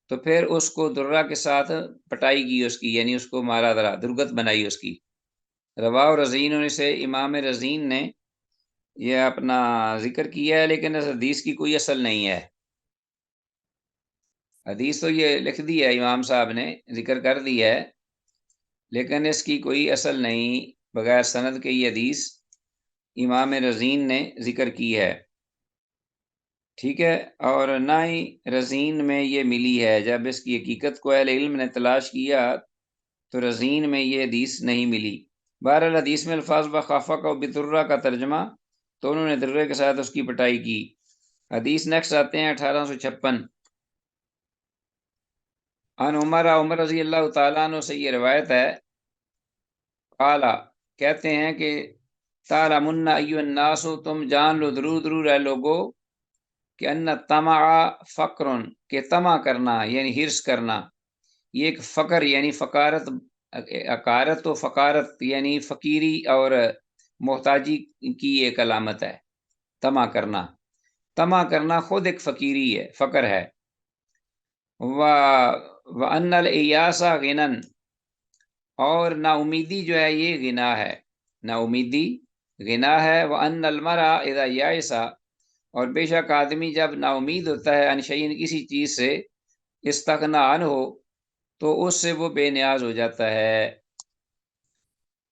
تو پھر اس کو درہ کے ساتھ پٹائی کی اس کی، یعنی اس کو مارا درا، درگت بنائی اس کی۔ رواہ رزین سے امام رزین نے یہ اپنا ذکر کیا ہے، لیکن اس حدیث کی کوئی اصل نہیں ہے۔ حدیث تو یہ لکھ دی ہے امام صاحب نے، ذکر کر دی ہے، لیکن اس کی کوئی اصل نہیں، بغیر سند کے یہ حدیث امام رزین نے ذکر کی ہے، ٹھیک ہے، اور نہ ہی رزین میں یہ ملی ہے۔ جب اس کی حقیقت کو اہل علم نے تلاش کیا تو رزین میں یہ حدیث نہیں ملی۔ بہرحال حدیث میں الفاظ بخافق و بدرہ کا ترجمہ، تو انہوں نے درے کے ساتھ اس کی پٹائی کی۔ حدیث نیکسٹ آتے ہیں 1856، عن عمر رضی اللہ تعالیٰ عنہ سے یہ روایت ہے، قالا، کہتے ہیں کہ تعلمون ایھا الناس، تم جان لو ضرور ضرور ہے لوگو، کہ ان طمع فقر، کہ طمع کرنا یعنی حرص کرنا، یہ ایک فقر یعنی فقارت، اکارت و فقارت یعنی فقیری اور محتاجی کی ایک علامت ہے طمع کرنا۔ طمع کرنا خود ایک فقیری ہے، فقر ہے۔ وَأَنَّ الْإِيَاسَ غِنًى، اور نا امیدی جو ہے یہ غنا ہے، نا امیدی غنا ہے۔ وَأَنَّ الْمَرْءَ إِذَا يَئِسَ، اور بے شک آدمی جب نا امید ہوتا ہے عن شیء، کسی چیز سے، استغنى عنہ، تو اس سے وہ بے نیاز ہو جاتا ہے۔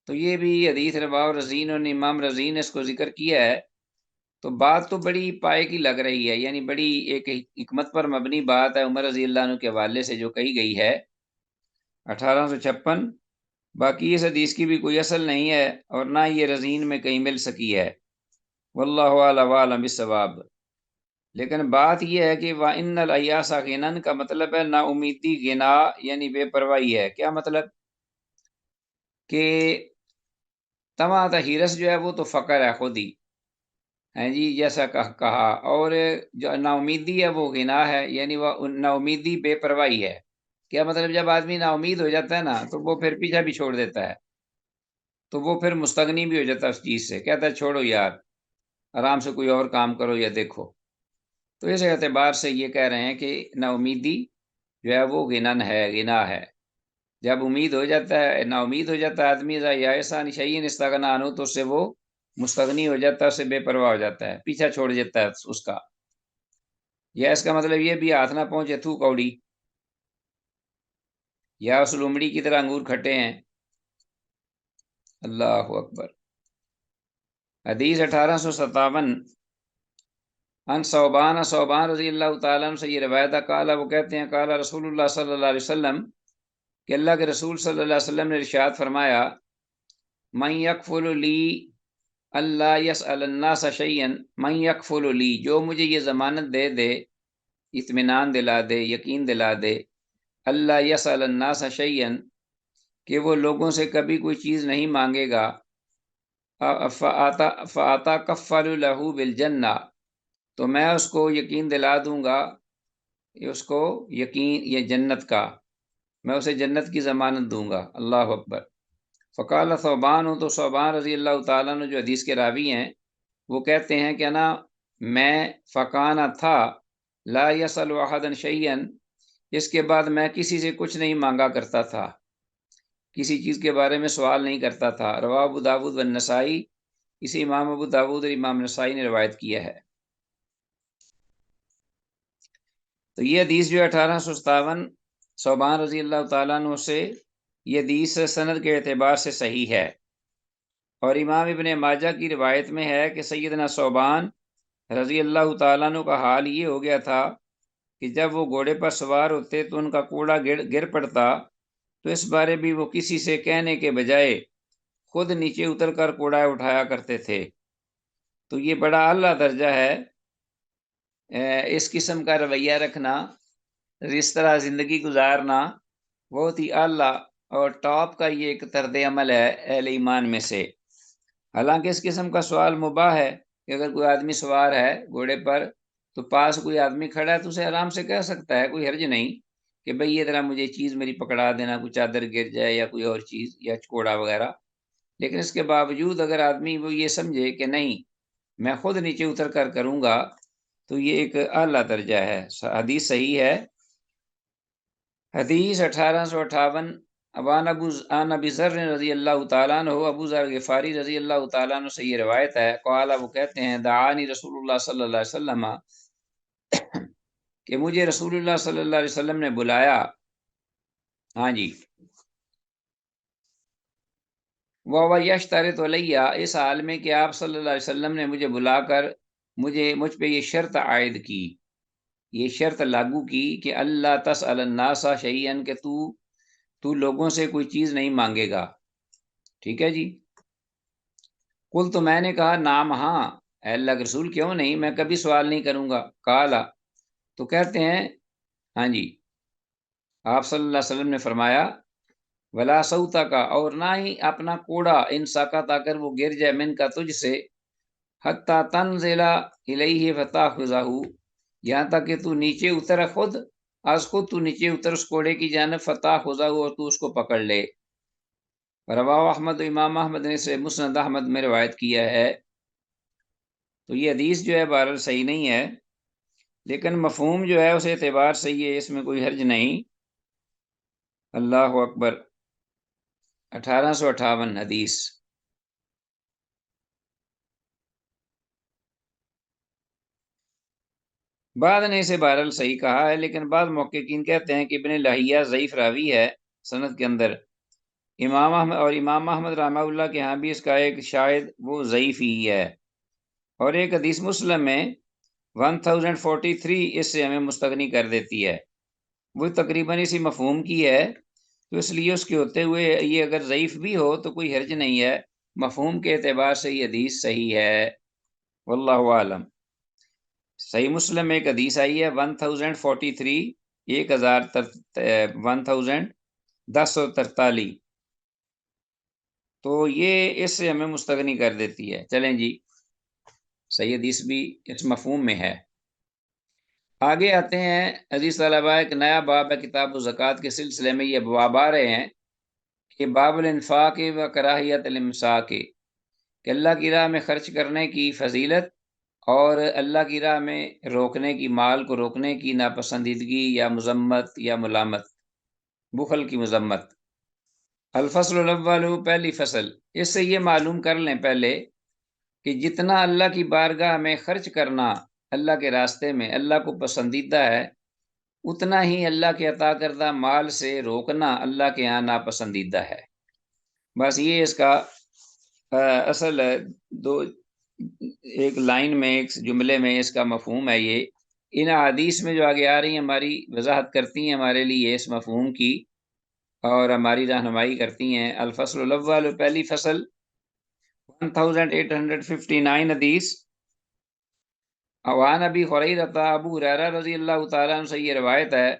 تو یہ بھی حدیث رواہ رزین، اور امام رزین نے اس کو ذکر کیا ہے۔ تو بات تو بڑی پائے کی لگ رہی ہے، یعنی بڑی ایک حکمت پر مبنی بات ہے عمر رضی اللہ عنہ کے حوالے سے جو کہی گئی ہے 1856۔ باقی اس حدیث کی بھی کوئی اصل نہیں ہے، اور نہ یہ رزین میں کہیں مل سکی ہے، واللہ اعلم بالصواب۔ لیکن بات یہ ہے کہ وَإِنَّ الْأَيَّاسَ غِنًى کا مطلب ہے نا امیدی غنا یعنی بے پرواہی ہے۔ کیا مطلب؟ کہ طمع حرص جو ہے وہ تو فقر ہے خود ہی، ہیں جی، جیسا کہا، اور جو نا امیدی ہے وہ غنا ہے، یعنی وہ نا امیدی بے پرواہی ہے۔ کیا مطلب؟ جب آدمی نا امید ہو جاتا ہے نا تو وہ پھر پیچھا بھی چھوڑ دیتا ہے، تو وہ پھر مستغنی بھی ہو جاتا ہے اس چیز سے، کہتا ہے چھوڑو یار، آرام سے کوئی اور کام کرو یا دیکھو۔ تو اس اعتبار سے یہ کہہ رہے ہیں کہ نا امیدی جو ہے وہ غنا ہے۔ جب امید ہو جاتا ہے، نا امید ہو جاتا ہے آدمی، یا ایسا نشین استغنا عنہ، تو اس سے وہ مستغنی ہو جاتا ہے، اس سے بے پرواہ ہو جاتا ہے، پیچھا چھوڑ دیتا ہے اس کا۔ یا اس کا مطلب یہ بھی ہاتھ نہ پہنچے تھو کوڑی، یا اس لومڑی کی طرح انگور کھٹے ہیں۔ اللہ اکبر۔ حدیث 1857، ان صوبان رضی اللہ تعالیٰ عنہ سے یہ روایت ہے، قال، وہ کہتے ہیں، قال رسول اللہ صلی اللہ علیہ وسلم، کہ اللہ کے رسول صلی اللہ علیہ وسلم نے ارشاد فرمایا، من یکفل لی اللہ یسأل الناس شیئا، من یکفل لی، جو مجھے یہ ضمانت دے دے، اطمینان دلا دے، یقین دلا دے، اللہ یسأل الناس شیئا، کہ وہ لوگوں سے کبھی کوئی چیز نہیں مانگے گا، فَأَتَكَفَّلُ لَهُ بِالْجَنَّةِ، تو میں اس کو یقین دلا دوں گا، اس کو یقین یہ جنت کا، میں اسے جنت کی ضمانت دوں گا۔ اللہ اکبر۔ فقال ثوبان، تو ثوبان رضی اللہ تعالیٰ عنہ جو حدیث کے راوی ہیں، وہ کہتے ہیں کہ نا میں فکانہ تھا، لا یسأل احدا شیئا، اس کے بعد میں کسی سے کچھ نہیں مانگا کرتا تھا، کسی چیز کے بارے میں سوال نہیں کرتا تھا۔ رواہ ابو داود والنسائی، اسے امام ابو داود اور امام نسائی نے روایت کیا ہے۔ تو یہ حدیث جو 1857 ثوبان رضی اللہ تعالیٰ عنہ سے، یہ حدیث سند کے اعتبار سے صحیح ہے۔ اور امام ابن ماجہ کی روایت میں ہے کہ سیدنا ثوبان رضی اللہ تعالیٰ عنہ کا حال یہ ہو گیا تھا کہ جب وہ گھوڑے پر سوار ہوتے تو ان کا کوڑا گر پڑتا، تو اس بارے بھی وہ کسی سے کہنے کے بجائے خود نیچے اتر کر کوڑا اٹھایا کرتے تھے۔ تو یہ بڑا اعلیٰ درجہ ہے اس قسم کا رویہ رکھنا، اس طرح زندگی گزارنا، بہت ہی اعلیٰ اور ٹاپ کا یہ ایک طرز عمل ہے اہل ایمان میں سے۔ حالانکہ اس قسم کا سوال مباح ہے کہ اگر کوئی آدمی سوار ہے گھوڑے پر تو پاس کوئی آدمی کھڑا ہے تو اسے آرام سے کہہ سکتا ہے، کوئی حرج نہیں کہ بھئی یہ ذرا مجھے چیز میری پکڑا دینا، کوئی چادر گر جائے یا کوئی اور چیز یا کوڑا وغیرہ۔ لیکن اس کے باوجود اگر آدمی وہ یہ سمجھے کہ نہیں میں خود نیچے اتر کر کروں گا، تو یہ ایک اعلیٰ درجہ ہے۔ حدیث صحیح ہے۔ حدیث 1858، عن ابی ذر رضی اللہ تعالیٰ عنہ، ابو ذر غفاری رضی اللہ تعالیٰ عنہ سے یہ روایت ہے، قال، وہ کہتے ہیں، دعانی رسول اللہ صلی اللہ علیہ وسلم، کہ مجھے رسول اللہ صلی اللہ علیہ وسلم نے بلایا، ہاں جی، وہ یشترط علیہ، اس حال میں کہ آپ صلی اللہ علیہ وسلم نے مجھے بلا کر مجھ پہ یہ شرط عائد کی، یہ شرط لاگو کی کہ اللہ تسأل الناس شیئا، کہ تو لوگوں سے کوئی چیز نہیں مانگے گا، ٹھیک ہے جی۔ قل، تو میں نے کہا، نام، ہاں، اے اللہ کے رسول کیوں نہیں، میں کبھی سوال نہیں کروں گا۔ قالا، تو کہتے ہیں، ہاں جی، آپ صلی اللہ علیہ وسلم نے فرمایا، ولا صوتا کا، اور نہ ہی اپنا کوڑا، ان ساکت، اگر وہ گر جائے، من کا، تجھ سے، حتی تنزل الیہ فتاخذہ، یہاں تک کہ تو نیچے اتر خود خود تو نیچے اتر اس کوڑے کی جانب فتح خدا ہو اور تو اس کو پکڑ لے۔ رواہ احمد، امام احمد نے سے مسند احمد میں روایت کیا ہے۔ تو یہ حدیث جو ہے بہرحال صحیح نہیں ہے، لیکن مفہوم جو ہے اس اعتبار سے یہ اس میں کوئی حرج نہیں۔ اللہ اکبر۔ 1858 حدیث۔ بعد نے اسے بہرحال صحیح کہا ہے، لیکن بعض محققین کہتے ہیں کہ ابن لہیہ ضعیف راوی ہے سند کے اندر۔ امام احمد رحمہ اللہ کے ہاں بھی اس کا ایک شاہد وہ ضعیف ہی ہے۔ اور ایک حدیث مسلم میں 1043 اس سے ہمیں مستغنی کر دیتی ہے، وہ تقریباً اسی مفہوم کی ہے، تو اس لیے اس کے ہوتے ہوئے یہ اگر ضعیف بھی ہو تو کوئی حرج نہیں ہے، مفہوم کے اعتبار سے یہ حدیث صحیح ہے۔ واللہ عالم۔ صحیح مسلم میں ایک حدیث آئی ہے 1043، 1043، تو یہ اس سے ہمیں مستغنی کر دیتی ہے۔ چلیں جی، صحیح حدیث بھی اس مفہوم میں ہے۔ آگے آتے ہیں عزیز طلباء، ایک نیا باب ہے کتاب الزکوٰۃ کے سلسلے میں، یہ باب آ رہے ہیں کہ باب الانفاق و کراہیت الامساک، کہ اللہ کی راہ میں خرچ کرنے کی فضیلت اور اللہ کی راہ میں روکنے کی، مال کو روکنے کی ناپسندیدگی یا مذمت یا ملامت، بخل کی مذمت۔ الفصل الاول، پہلی فصل، اس سے یہ معلوم کر لیں پہلے کہ جتنا اللہ کی بارگاہ میں خرچ کرنا اللہ کے راستے میں اللہ کو پسندیدہ ہے، اتنا ہی اللہ کے عطا کردہ مال سے روکنا اللہ کے یہاں ناپسندیدہ ہے۔ بس یہ اس کا اصل ایک لائن میں، ایک جملے میں اس کا مفہوم ہے۔ یہ ان حدیث میں جو آگے آ رہی ہیں ہماری وضاحت کرتی ہیں ہمارے لیے اس مفہوم کی اور ہماری رہنمائی کرتی ہیں۔ الفصل الاول، پہلی فصل، 1859 حدیث۔ وعن ابی ہریرہ، ابو ہریرہ رضی اللہ تعالیٰ عنہ سے یہ روایت ہے،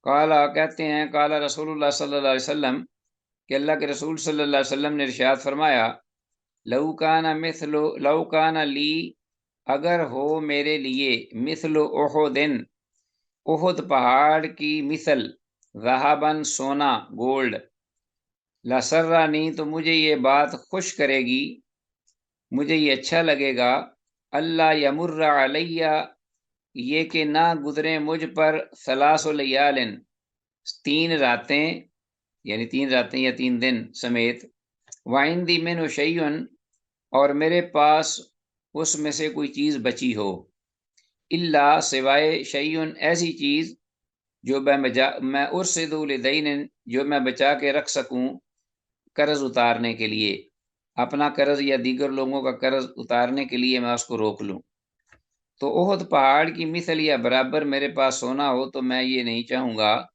قال، کہتے ہیں، قال رسول اللہ صلی اللہ علیہ وسلم، کہ اللہ کے رسول صلی اللہ علیہ وسلم نے ارشاد فرمایا، لو کان لی، اگر ہو میرے لیے، مثل احد، احد پہاڑ کی مثل، ذہباً سونا، گولڈ، لسرنی، تو مجھے یہ بات خوش کرے گی، مجھے یہ اچھا لگے گا، اللہ یمر علیہ، یہ کہ نہ گزرے مجھ پر، ثلاث لیال، 3 راتیں، یعنی 3 راتیں یا 3 دن سمیت، وعندی منہ شیء، اور میرے پاس اس میں سے کوئی چیز بچی ہو، الا، سوائے، شیء، ایسی چیز، جو میں ارصد لدین، جو میں بچا کے رکھ سکوں قرض اتارنے کے لیے، اپنا قرض یا دیگر لوگوں کا قرض اتارنے کے لیے میں اس کو روک لوں۔ تو احد پہاڑ کی مثل یا برابر میرے پاس سونا ہو تو میں یہ نہیں چاہوں گا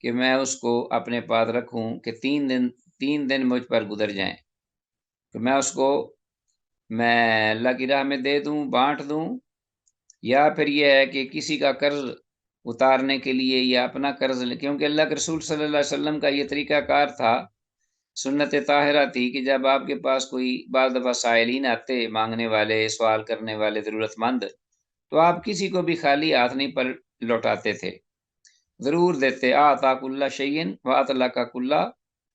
کہ میں اس کو اپنے پاس رکھوں کہ 3 دن مجھ پر گزر جائیں، تو میں اس کو اللہ کی راہ میں دے دوں، بانٹ دوں، یا پھر یہ ہے کہ کسی کا قرض اتارنے کے لیے یا اپنا قرض، کیونکہ اللہ کے رسول صلی اللہ علیہ وسلم کا یہ طریقہ کار تھا، سنت طاہرہ تھی، کہ جب آپ کے پاس کوئی بعض دفعہ سائلین آتے، مانگنے والے، سوال کرنے والے، ضرورت مند، تو آپ کسی کو بھی خالی ہاتھ نہیں پر لوٹاتے تھے، ضرور دیتے۔ آتاک اللہ شیئن واتلک کل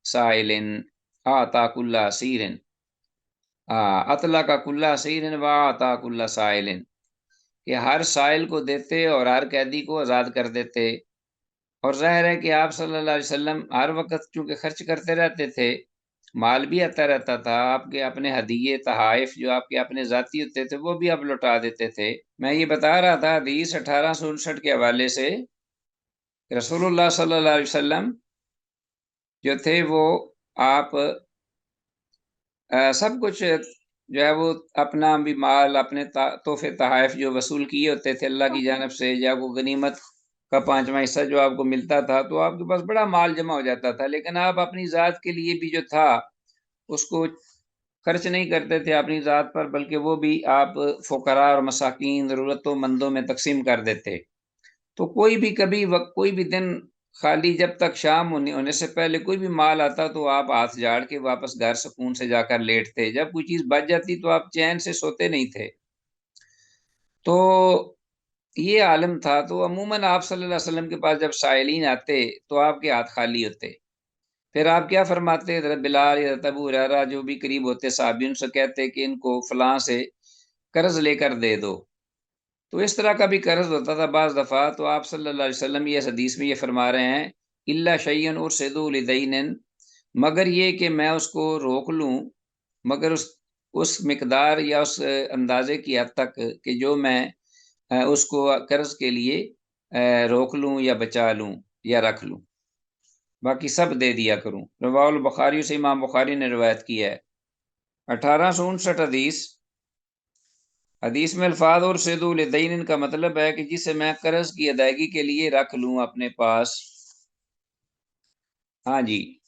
سائلن، آتاک اللہ سیرن، اتلک کل سیرن واتاک اللہ سائلن، کہ ہر سائل کو دیتے اور ہر قیدی کو آزاد کر دیتے۔ اور ظاہر ہے کہ آپ صلی اللہ علیہ وسلم ہر وقت چونکہ خرچ کرتے رہتے تھے، مال بھی آتا رہتا تھا، آپ کے اپنے ہدیے، تحائف جو آپ کے اپنے ذاتی ہوتے تھے وہ بھی آپ لوٹا دیتے تھے۔ میں یہ بتا رہا تھا حدیث 1859 کے حوالے سے، رسول اللہ صلی اللہ علیہ وسلم جو تھے وہ آپ سب کچھ جو ہے وہ اپنا بھی مال، اپنے تحفے تحائف جو وصول کیے ہوتے تھے اللہ کی جانب سے، یا وہ غنیمت کا 5واں حصہ جو آپ کو ملتا تھا، تو آپ کے پاس بڑا مال جمع ہو جاتا تھا، لیکن آپ اپنی ذات کے لیے بھی جو تھا اس کو خرچ نہیں کرتے تھے اپنی ذات پر، بلکہ وہ بھی آپ فقراء اور مساکین، ضرورتوں مندوں میں تقسیم کر دیتے۔ تو کوئی بھی کبھی وقت، کوئی بھی دن خالی، جب تک شام ہونے سے پہلے کوئی بھی مال آتا تو آپ ہاتھ جھاڑ کے واپس گھر سکون سے جا کر لیٹتے، جب کوئی چیز بچ جاتی تو آپ چین سے سوتے نہیں تھے۔ تو یہ عالم تھا تو عموماً آپ صلی اللہ علیہ وسلم کے پاس جب سائلین آتے تو آپ کے ہاتھ خالی ہوتے، پھر آپ کیا فرماتے؟ حضرت بلال یا حضرت ابو ہریرہ جو بھی قریب ہوتے صحابی ان سے کہتے کہ ان کو فلاں سے قرض لے کر دے دو، تو اس طرح کا بھی قرض ہوتا تھا بعض دفعہ۔ تو آپ صلی اللہ علیہ وسلم یہ حدیث میں یہ فرما رہے ہیں الا شیئن ارشدوا لدین، مگر یہ کہ میں اس کو روک لوں، مگر اس مقدار یا اس اندازے کی حد تک کہ جو میں اس کو قرض کے لیے روک لوں یا بچا لوں یا رکھ لوں، باقی سب دے دیا کروں۔ رواہ البخاری سے امام بخاری نے روایت کی ہے۔ 1859 حدیث میں الفاظ اور ارشدوا لدین کا مطلب ہے کہ جسے میں قرض کی ادائیگی کے لیے رکھ لوں اپنے پاس۔ ہاں جی،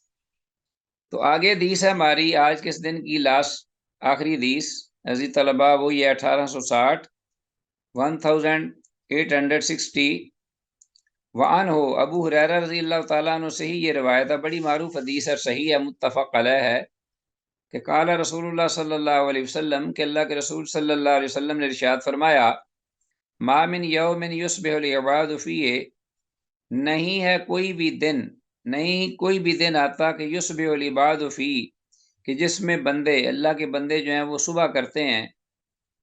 تو آگے حدیث ہے ہماری آج کے اس دن کی لاسٹ آخری حدیث عزیز طلبہ، وہ یہ 1860 1860 وعنہ ابو ہریرہ رضی اللہ تعالیٰ عنہ سے ہی یہ روایت ہے، بڑی معروف حدیث ہے، صحیح ہے، متفق علیہ ہے، کہ قال رسول اللہ صلی اللہ علیہ وسلم، کہ اللہ کے رسول صلی اللہ علیہ وسلم نے ارشاد فرمایا ما من یوم یصبح العباد فیہ، نہیں ہے کوئی بھی دن، نہیں کوئی بھی دن آتا کہ یصبح العباد فیہ، کہ جس میں بندے، اللہ کے بندے جو ہیں وہ صبح کرتے ہیں،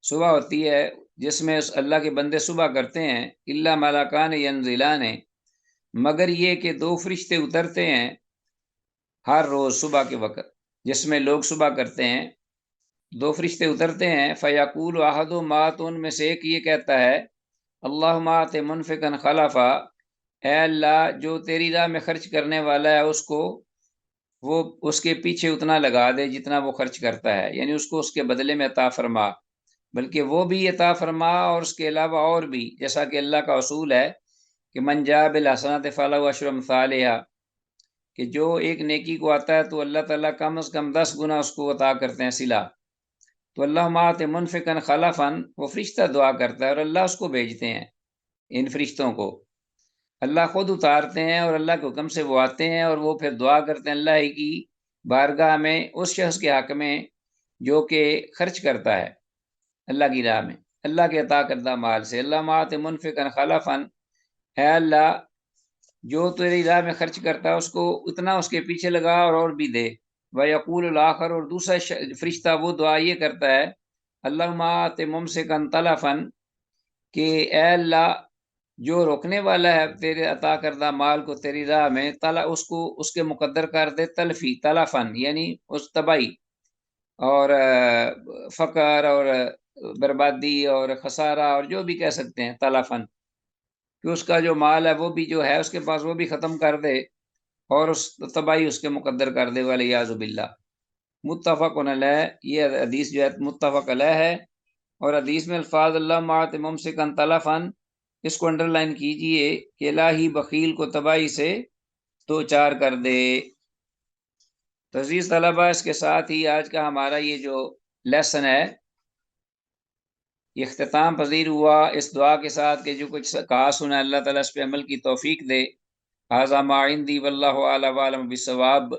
صبح ہوتی ہے جس میں اللہ کے بندے صبح کرتے ہیں، الا ملکان ینزلان، مگر یہ کہ دو فرشتے اترتے ہیں ہر روز صبح کے وقت، جس میں لوگ صبح کرتے ہیں دو فرشتے اترتے ہیں، فیقول احدہما، تو ان میں سے ایک یہ کہتا ہے اللہم آت منفقا خلفا، اے اللہ جو تیری راہ میں خرچ کرنے والا ہے اس کو وہ اس کے پیچھے اتنا لگا دے جتنا وہ خرچ کرتا ہے، یعنی اس کو اس کے بدلے میں عطا فرما، بلکہ وہ بھی عطا فرما اور اس کے علاوہ اور بھی، جیسا کہ اللہ کا اصول ہے کہ من جاء بالحسنۃ فلہ عشر امثالہا، کہ جو ایک نیکی کو آتا ہے تو اللہ تعالیٰ کم از کم 10 گنا اس کو عطا کرتے ہیں صلہ۔ تو اللہ مات منفقن خلفن، وہ فرشتہ دعا کرتا ہے اور اللہ اس کو بھیجتے ہیں، ان فرشتوں کو اللہ خود اتارتے ہیں اور اللہ کے حکم سے وہ آتے ہیں اور وہ پھر دعا کرتے ہیں اللہ کی بارگاہ میں اس شخص کے حق میں جو کہ خرچ کرتا ہے اللہ کی راہ میں، اللہ کے عطا کردہ مال سے۔ اللہ مات منفقن خلفن، اے اللہ جو تیری راہ میں خرچ کرتا ہے اس کو اتنا اس کے پیچھے لگا اور بھی دے۔ وَيَقُولُ الْآخَرُ، اور دوسرا فرشتہ وہ دعا یہ کرتا ہے اللہم آت ممسکن تلفن، کہ اے اللہ جو روکنے والا ہے تیرے عطا کردہ مال کو تیری راہ میں، اس کو اس کے مقدر کر دے تلفی، تلفن یعنی اس تباہی اور فقر اور بربادی اور خسارہ اور جو بھی کہہ سکتے ہیں تلفن، کہ اس کا جو مال ہے وہ بھی جو ہے اس کے پاس وہ بھی ختم کر دے اور اس تباہی اس کے مقدر کر دے، والیاذ باللہ۔ متفق علیہ، یہ حدیث جو ہے متفق علیہ ہے، اور حدیث میں الفاظ اللہ مات ممسکن تلفن، اس کو انڈر لائن کیجئے کہ الہی بخیل کو تباہی سے دو چار کر دے۔ تو عزیز طلبہ، اس کے ساتھ ہی آج کا ہمارا یہ جو لیسن ہے یہ اختتام پذیر ہوا، اس دعا کے ساتھ کہ جو کچھ کہا سنا اللہ تعالیٰ اس پہ عمل کی توفیق دے۔ ھذا ما عندی واللہ اعلم بالصواب۔